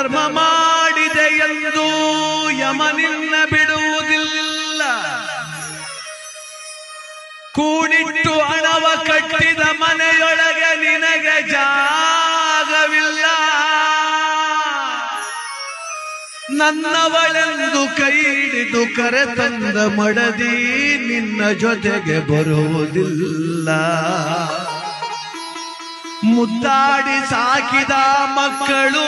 ಧರ್ಮ ಮಾಡಿದೆ ಎಂದು ಯಮನಿನ್ನ ಬಿಡುವುದಿಲ್ಲ. ಕೂಡಿಟ್ಟು ಹಣವ ಕಟ್ಟಿದ ಮನೆಯೊಳಗೆ ನಿನಗೆ ಜಾಗವಿಲ್ಲ. ನನ್ನವಳೆಂದು ಕೈ ಹಿಡಿದು ಕರೆತಂದ ಮಡದಿ ನಿನ್ನ ಜೊತೆಗೆ ಬರುವುದಿಲ್ಲ. ಮುದ್ದಾಡಿ ಸಾಕಿದ ಮಕ್ಕಳು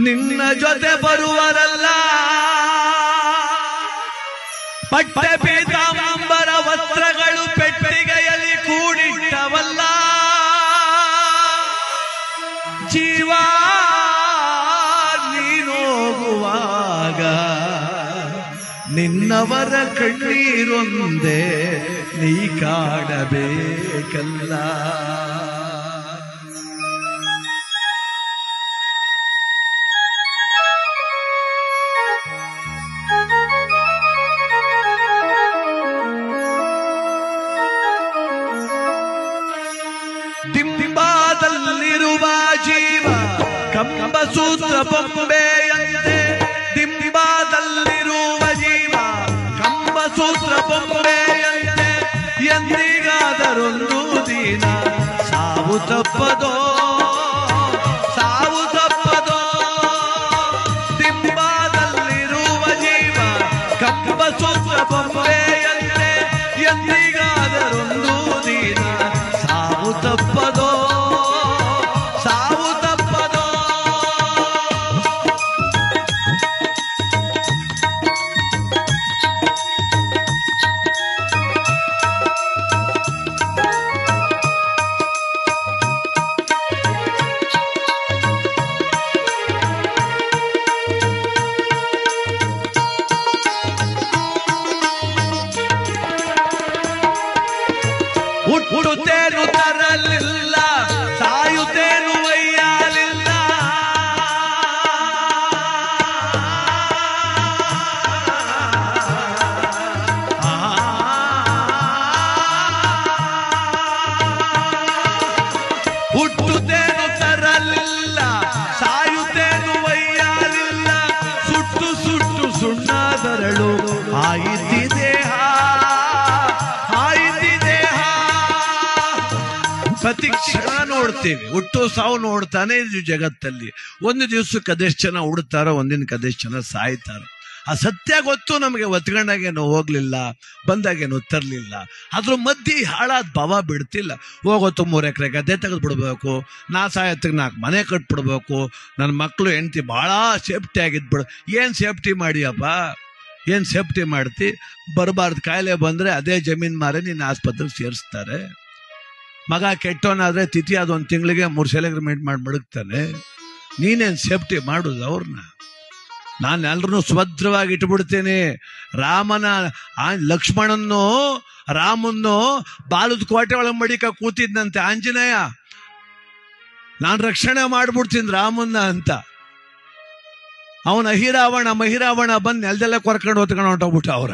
ನಿನ್ನ ಜೊತೆ ಬರುವರಲ್ಲ. ಪಟ್ಟೆ ಪೀತಾಂಬರ ವಸ್ತ್ರಗಳು ಪೆಟ್ಟಿಗೆಯಲ್ಲಿ ಕೂಡಿಟ್ಟವಲ್ಲ. ಜೀವ ನೀನೋಗುವಾಗ ನಿನ್ನವರ ಕಣ್ಣೀರೊಂದೇ ನೀ ಕಾಡಬೇಕಲ್ಲ. ದಿಂಬಾದಲ್ಲಿರುವ ಜೀವ ಕಂಬಸೂತ್ರ ಬೊಂಬೆಯಂತೆ. ದಿಂಬಾದಲ್ಲಿರುವ ಜೀವ ಕಂಬಸೂತ್ರ ಬೊಂಬೆಯಂತೆ. ಎಂದಿಗಾದರೊಂದು ದಿನ ಸಾವು ತಪ್ಪದೋ, ಸಾವು ತಪ್ಪದೋ. ದಿಂಬಾದಲ್ಲಿರುವ ಜೀವ ಕಂಬಸೂತ್ರ ಬೊಂಬೆಯಂತೆ. ಎಂದಿಗಾದರೊಂದು ದಿನ ಸಾವು ತಪ್ಪದೋ, ಸಾವು ತಪ್ಪದೋ. ಹುಟ್ಟುತ್ತೇನು ತರಲಿಲ್ಲ, ಸಾಯುತ್ತೇನು ಒಯ್ಯಲಿಲ್ಲ. ಹುಟ್ಟುತ್ತೇನು ತರಲಿಲ್ಲ, ಸಾಯುತ್ತೇನು ಒಯ್ಯಲಿಲ್ಲ. ಸುಟ್ಟು ಸುಟ್ಟು ಸುಣ್ಣಾದರಳು ಆಯಿತಿದೆ ಪ್ರತಿ ಕ್ಷಣ ನೋಡ್ತೀವಿ. ಹುಟ್ಟು ಸಾವು ನೋಡ್ತಾನೆ ಇದೀವಿ ಜಗತ್ತಲ್ಲಿ. ಒಂದು ದಿವಸಕ್ಕೆ ಅದೆಷ್ಟು ಜನ ಹುಡ್ತಾರೋ, ಒಂದಿನಕ್ಕೆ ಅದೆಷ್ಟು ಜನ ಸಾಯ್ತಾರೋ. ಆ ಸತ್ಯ ಗೊತ್ತು ನಮಗೆ. ಒತ್ಕೊಂಡಾಗೇನು ಹೋಗ್ಲಿಲ್ಲ, ಬಂದಾಗೇನು ತರಲಿಲ್ಲ. ಅದ್ರ ಮಧ್ಯೆ ಹಾಳಾದ ಭಾವ ಬಿಡ್ತಿಲ್ಲ. ಹೋಗೋತು 3 ಎಕರೆ ಗದ್ದೆ ತೆಗೆದು ಬಿಡ್ಬೇಕು, ನಾ ಸಾಯತ್ತಿಗೆ 4 ಮನೆ ಕಟ್ಬಿಡ್ಬೇಕು, ನನ್ನ ಮಕ್ಕಳು ಹೆಂಡ್ತಿ ಭಾಳ ಸೇಫ್ಟಿ ಆಗಿದ್ಬಿಡು. ಏನು ಸೇಫ್ಟಿ ಮಾಡಿಯಪ್ಪ, ಏನು ಸೇಫ್ಟಿ ಮಾಡ್ತಿ? ಬರಬಾರ್ದು ಕಾಯಿಲೆ ಬಂದರೆ ಅದೇ ಜಮೀನು ಮಾರಿ ನಿನ್ನ ಆಸ್ಪತ್ರೆಗೆ ಸೇರಿಸ್ತಾರೆ. ಮಗ ಕೆಟ್ಟವನಾದ್ರೆ ತಿಥಿ ಆದ 1 ತಿಂಗಳಿಗೆ 3 ಸಲ ಅಗ್ರಿಮೆಂಟ್ ಮಾಡಿ ಮಡಗ್ತಾನೆ. ನೀನೇನು ಸೇಫ್ಟಿ ಮಾಡುದು ಅವ್ರನ್ನ? ನಾನು ಎಲ್ಲರನ್ನೂ ಸುಭದ್ರವಾಗಿ ಇಟ್ಬಿಡ್ತೇನೆ. ಲಕ್ಷ್ಮಣನ್ನು ರಾಮನ್ನು ಬಾಲದ ಕೋಟೆ ಒಳಗೆ ಮಡಿಕ ಕೂತಿದ್ನಂತೆ ಆಂಜನೇಯ. ನಾನು ರಕ್ಷಣೆ ಮಾಡ್ಬಿಡ್ತೀನಿ ರಾಮನ್ನ ಅಂತ. ಅವನ ಮಹಿರಾವಣ ಬಂದು ನೆಲದೆಲ್ಲ ಕೊರ್ಕೊಂಡು ಹೊತ್ಕೊಂಡು ಹೊಂಟೋಗ್ಬಿಟ್ಟ ಅವ್ರ.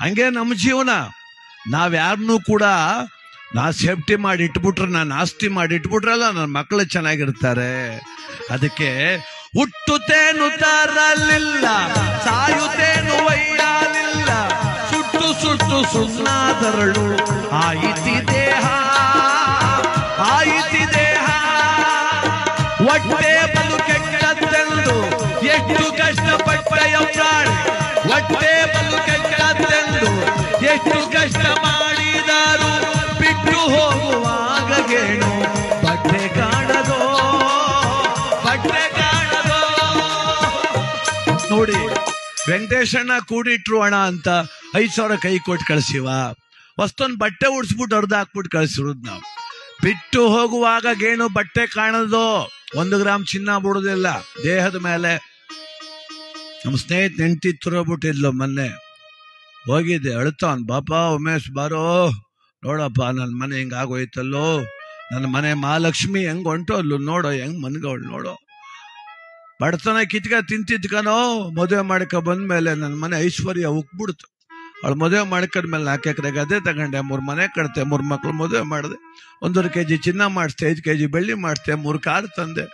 ಹಂಗೆ ನಮ್ಮ ಜೀವನ. ನಾವ್ಯಾರನ್ನೂ ಕೂಡ ಸೇಫ್ಟಿ ಮಾಡಿ ಇಟ್ಬಿಟ್ರೆ, ನಾನು ಆಸ್ತಿ ಮಾಡಿ ಇಟ್ಬಿಟ್ರಲ್ಲ, ನನ್ನ ಮಕ್ಕಳು ಚೆನ್ನಾಗಿರ್ತಾರೆ. ಅದಕ್ಕೆ ಹುಟ್ಟುತ್ತೇನು ತರಲಿಲ್ಲ, ಸಾಯುತ್ತೇನು ಒಯ್ಯಲಿಲ್ಲ. ಸುಟ್ಟು ಸುಟ್ಟು ಸುಣ್ಣಾದರಳು ಆಯಿತಿ ದೇಹ, ಆಯಿತಿ ದೇಹ. ಹೊಟ್ಟೆ ಬಲು ಕೆಟ್ಟದ್ದೆಂದು ಎಷ್ಟು ಕಷ್ಟಪಟ್ಟೆಯ ಪ್ರಾಣಿ. ಹೊಟ್ಟೆ ಬಲು ಕೆಟ್ಟದ್ದೆಂದು ಎಷ್ಟು ಕಷ್ಟ ಮಾಡಿದರು. ಬಿಟ್ಟು ಹೋಗುವಾಗ ಗೇಣು ಬಟ್ಟೆ ಕಾಣದೋ, ಬಟ್ಟೆ ಕಾಣದೋ. ನೋಡಿ, ವೆಂಕಟೇಶಣ್ಣ ಕೂಡಿಟ್ರು ಹಣ ಅಂತ 5,000 ಕೈ ಕೊಟ್ಟು ಕಳ್ಸಿವ. ವಸ್ತೊಂದು ಬಟ್ಟೆ ಉಡ್ಸ್ಬಿಟ್ಟು ಅರ್ಧ ಹಾಕ್ಬಿಟ್ಟು ಕಳ್ಸಿರೋದು ನಾವು. ಬಿಟ್ಟು ಹೋಗುವಾಗ ಗೇಣು ಬಟ್ಟೆ ಕಾಣದೋ. 1 ಗ್ರಾಮ್ ಚಿನ್ನ ಬಿಡೋದಿಲ್ಲ ದೇಹದ ಮೇಲೆ. ನಮ್ಮ ಸ್ನೇಹಿತ ಹೆಂಡತಿ ತುರೋಗ್ಬಿಟ್ಟಿದ್ಲು ಮೊನ್ನೆ. ಹೋಗಿದ್ದೆ, ಅಳ್ತಾವನ್, ಬಾಪ ಉಮೇಶ್ ಬಾರೋ, ನೋಡಪ್ಪ ನನ್ನ ಮನೆ ಹಿಂಗಾಗೋಯ್ತಲ್ಲೋ, ನನ್ನ ಮನೆ ಮಹಾಲಕ್ಷ್ಮಿ ಹೆಂಗ್ ಹೊಂಟೋದ್ಲು ನೋಡೋ, ಹೆಂಗ್ ಮನ್ಗವಳು ನೋಡೋ. ಬಡತನ ಕಿತ್ಕ ತಿಂತಿದ್ಕನೋ, ಮದುವೆ ಮಾಡ್ಕ ಬಂದ್ಮೇಲೆ ನನ್ನ ಮನೆ ಐಶ್ವರ್ಯ ಉಕ್ಬಿಡ್ತು. ಅವಳು ಮದುವೆ ಮಾಡ್ಕೊಂಡ್ಮೇಲೆ 4 ಎಕರೆ ಗದ್ದೆ ತಗೊಂಡೆ, 3 ಮನೆ ಕಟ್ತೆ, 3 ಮಕ್ಳು ಮದುವೆ ಮಾಡಿದೆ, 1.5 kg ಚಿನ್ನ ಮಾಡಿಸ್ತೆ, 5 kg ಬೆಳ್ಳಿ ಮಾಡಿಸ್ತೆ, 3 ಕಾರ್ ತಂದೆ.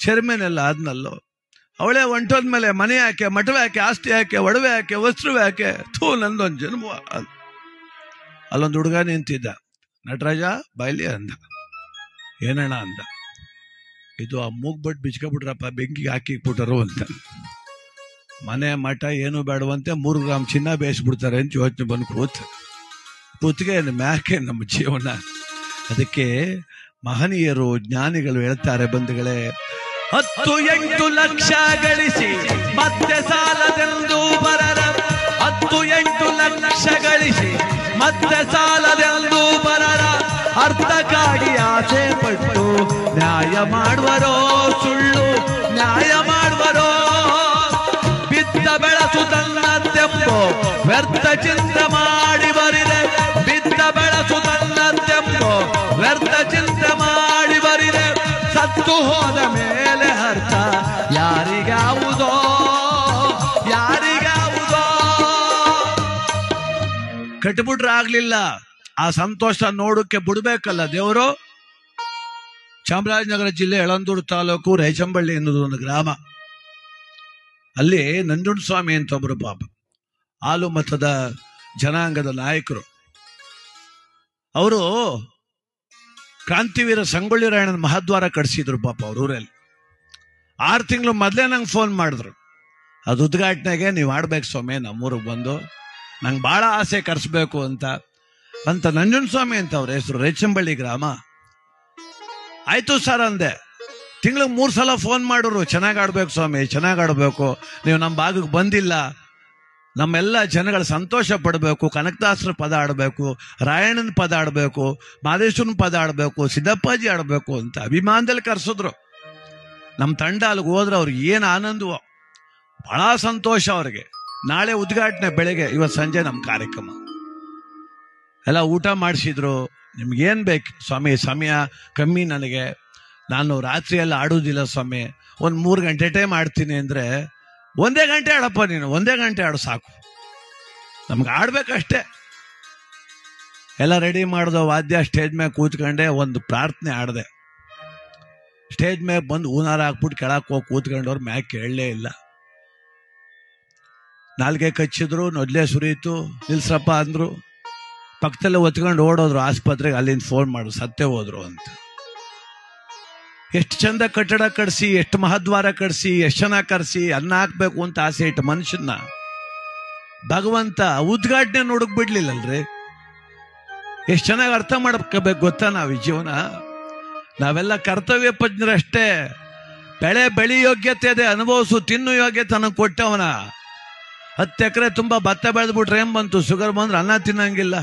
ಚೇರ್ಮನ್ ಎಲ್ಲ ಆದ್ನಲ್ಲೋ. ಅವಳೇ ಹೊಂಟೋದ್ಮೇಲೆ ಮನೆ ಯಾಕೆ, ಮಠವೇ ಯಾಕೆ, ಆಸ್ತಿ ಯಾಕೆ, ಒಡವೆ ಯಾಕೆ, ವಸ್ತ್ರವೇ ಯಾಕೆ, ಥೂ ನಂದೊಂದು ಜನ್ಮ. ಅಲ್ಲೊಂದು ಹುಡುಗ ನಿಂತಿದ್ದ. ನಟರಾಜ ಬಾಯ್ಲಿ ಅಂದ. ಏನಣ್ಣ ಅಂದ. ಇದು ಆ ಮೂಗ್ಬಟ್ಟು ಬಿಚ್ಕೊಬಿಟ್ರಪ್ಪ, ಬೆಂಕಿಗೆ ಹಾಕಿಬಿಟ್ಟರು ಅಂತ. ಮನೆ ಮಠ ಏನು ಬೇಡವಂತೆ, 3 ಗ್ರಾಮ್ ಚಿನ್ನ ಬೇಯಿಸ್ಬಿಡ್ತಾರೆ ಅಂತ ಯೋಚನೆ ಬಂದು ಕೂತ್ಗೆ ಮ್ಯಾಕೆ ನಮ್ಮ ಜೀವನ. ಅದಕ್ಕೆ ಮಹನೀಯರು ಜ್ಞಾನಿಗಳು ಹೇಳ್ತಾರೆ ಬಂಧುಗಳೇ, 10-8 ಲಕ್ಷ ಗಳಿಸಿ ಮತ್ತೆ ಸಾಲದೆಂದು ಬರರ, 10-8 ಲಕ್ಷ ಗಳಿಸಿ ಮತ್ತೆ ಸಾಲದೆಂದು ಬರರ, ಅರ್ಥಕ್ಕಾಗಿ ಆಸೆ ಪಟ್ಟು ನ್ಯಾಯ ಮಾಡುವರೋ, ಸುಳ್ಳು ನ್ಯಾಯ ಮಾಡುವರೋ, ಬಿದ್ದ ಬೆಳಸು ತನ್ನ ತೆಂಬು ವ್ಯರ್ಥ ಚಿಂತೆ ಮಾಡಿ ಬರಿದೆ, ಬಿದ್ದ ಬೆಳಸು ತನ್ನ ತೆಂಬು ವ್ಯರ್ಥ ಚಿಂತೆ ಮಾಡಿ ಬರಿದೆ, ಸತ್ತು ಹೋದ ಮೇಲೆ ಅರ್ಥ ಯಾರಿಗಾವುದೋ, ಯಾರಿಗಾವುದೋ. ಕಟ್ಬಿಟ್ರೆ ಆಗ್ಲಿಲ್ಲ, ಆ ಸಂತೋಷ ನೋಡಕ್ಕೆ ಬಿಡ್ಬೇಕಲ್ಲ ದೇವರು. ಚಾಮರಾಜನಗರ ಜಿಲ್ಲೆ ಯಳಂದೂರು ತಾಲೂಕು ರೇಚಂಬಳ್ಳಿ ಎನ್ನುವುದು ಒಂದು ಗ್ರಾಮ. ಅಲ್ಲಿ ನಂಜುಂಡಸ್ವಾಮಿ ಅಂತ ಒಬ್ರು ಪಾಪ ಹಾಲು ಮತದ ಜನಾಂಗದ ನಾಯಕರು. ಅವರು ಕ್ರಾಂತಿವೀರ ಸಂಗೊಳ್ಳಿ ರಾಯಣ್ಣನ ಮಹಾದ್ವಾರ ಕಟ್ಸಿದ್ರು ಪಾಪ ಅವ್ರ ಊರಲ್ಲಿ. 6 ತಿಂಗಳು ಮೊದಲೇ ನಂಗೆ ಫೋನ್ ಮಾಡಿದ್ರು, ಅದು ಉದ್ಘಾಟನೆಗೆ ನೀವು ಆಡ್ಬೇಕು ಸ್ವಾಮಿ, ನಮ್ಮೂರಿಗೆ ಬಂದು ನಂಗೆ ಭಾಳ ಆಸೆ ಕರ್ಸ್ಬೇಕು ಅಂತ ನಂಜುಂಡಸ್ವಾಮಿ ಅಂತ ಅವ್ರ ಹೆಸರು, ರೇಚಂಬಳ್ಳಿ ಗ್ರಾಮ. ಆಯ್ತು ಸರ್ ಅಂದೆ. ತಿಂಗಳಿಗೆ 3 ಸಲ ಫೋನ್ ಮಾಡೋರು, ಚೆನ್ನಾಗಿ ಆಡ್ಬೇಕು ಸ್ವಾಮಿ, ಚೆನ್ನಾಗಿ ಆಡ್ಬೇಕು, ನೀವು ನಮ್ಮ ಭಾಗಕ್ಕೆ ಬಂದಿಲ್ಲ, ನಮ್ಮೆಲ್ಲ ಜನಗಳ ಸಂತೋಷ ಪಡಬೇಕು, ಕನಕದಾಸರ ಪದ ಆಡಬೇಕು, ರಾಯಣ್ಣನ ಪದ ಆಡಬೇಕು, ಮಾದೇಶ್ವರನ ಪದ ಆಡಬೇಕು, ಸಿದ್ದಪ್ಪಾಜಿ ಆಡಬೇಕು ಅಂತ ಅಭಿಮಾನದಲ್ಲಿ ಕರೆಸಿದ್ರು. ನಮ್ಮ ತಂಡ ಅಲ್ಲಿಗೆ ಹೋದ್ರೆ ಅವ್ರಿಗೆ ಏನು ಆನಂದವೋ, ಬಹಳ ಸಂತೋಷ ಅವ್ರಿಗೆ. ನಾಳೆ ಉದ್ಘಾಟನೆ ಬೆಳಗ್ಗೆ, ಇವತ್ತು ಸಂಜೆ ನಮ್ಮ ಕಾರ್ಯಕ್ರಮ. ಎಲ್ಲ ಊಟ ಮಾಡಿಸಿದ್ರು. ನಿಮ್ಗೇನು ಬೇಕು ಸ್ವಾಮಿ, ಸಮಯ ಕಮ್ಮಿ ನನಗೆ, ನಾನು ರಾತ್ರಿಯೆಲ್ಲ ಆಡೋದಿಲ್ಲ ಸ್ವಾಮಿ, ಒಂದು 3 ಗಂಟೆ ಟೈಮ್ ಆಡ್ತೀನಿ ಅಂದರೆ, 1 ಗಂಟೆ ಆಡಪ್ಪ ನೀನು, 1 ಗಂಟೆ ಆಡು ಸಾಕು, ನಮ್ಗೆ ಆಡ್ಬೇಕಷ್ಟೇ. ಎಲ್ಲ ರೆಡಿ ಮಾಡ್ದೋ, ವಾದ್ಯ ಸ್ಟೇಜ್ ಮೇಲೆ ಕೂತ್ಕೊಂಡೆ, ಒಂದು ಪ್ರಾರ್ಥನೆ ಆಡಿದೆ. ಸ್ಟೇಜ್ ಮೇಲೆ ಬಂದು ಹೂನಾರ ಹಾಕ್ಬಿಟ್ಟು ಕೆಳಕ್ಕೆ ಹೋಗಿ ಕೂತ್ಕೊಂಡವ್ರು ಮ್ಯಾಕ್ ಕೇಳಲೇ ಇಲ್ಲ. ನಾಲ್ಗೆ ಕಚ್ಚಿದ್ರು, ನೊದ್ಲೆ ಸುರಿಯಿತು, ನಿಲ್ಸ್ರಪ್ಪ ಅಂದ್ರು. ಪಕ್ಕದಲ್ಲೇ ಒತ್ಕೊಂಡು ಓಡೋದ್ರು ಆಸ್ಪತ್ರೆಗೆ, ಅಲ್ಲಿಂದ ಫೋನ್ ಮಾಡಿದ್ರು ಸತ್ತೇ ಹೋದ್ರು ಅಂತ. ಎಷ್ಟು ಚಂದ ಕಟ್ಟಡ ಕಟ್ಸಿ, ಎಷ್ಟು ಮಹದ್ವಾರ ಕಟ್ಸಿ, ಎಷ್ಟು ಚೆನ್ನಾಗಿ ಕರ್ಸಿ ಅನ್ನ ಹಾಕ್ಬೇಕು ಅಂತ ಆಸೆ ಇಟ್ಟು ಮನುಷ್ಯನ ಭಗವಂತ ಉದ್ಘಾಟನೆ ನೋಡಕ್ ಬಿಡ್ಲಿಲ್ಲಲ್ರಿ. ಎಷ್ಟು ಚೆನ್ನಾಗಿ ಅರ್ಥ ಮಾಡ್ಕೋಬೇಕು ಗೊತ್ತಾ ನಾವು ಈ ಜೀವನ. ನಾವೆಲ್ಲ ಕರ್ತವ್ಯ ಪಜ್ಞರಷ್ಟೇ. ಬೆಳಿ ಯೋಗ್ಯತೆ ಇದೆ, ಅನುಭವಿಸು, ತಿನ್ನು ಯೋಗ್ಯತೆ ನನಗೆ ಕೊಟ್ಟವನ. 10 ಎಕರೆ ತುಂಬಾ ಭತ್ತ ಬೆಳೆದ್ಬಿಟ್ರೆ ಏನ್ ಬಂತು, ಶುಗರ್ ಬಂದ್ರೆ ಅನ್ನ ತಿನ್ನಂಗಿಲ್ಲ.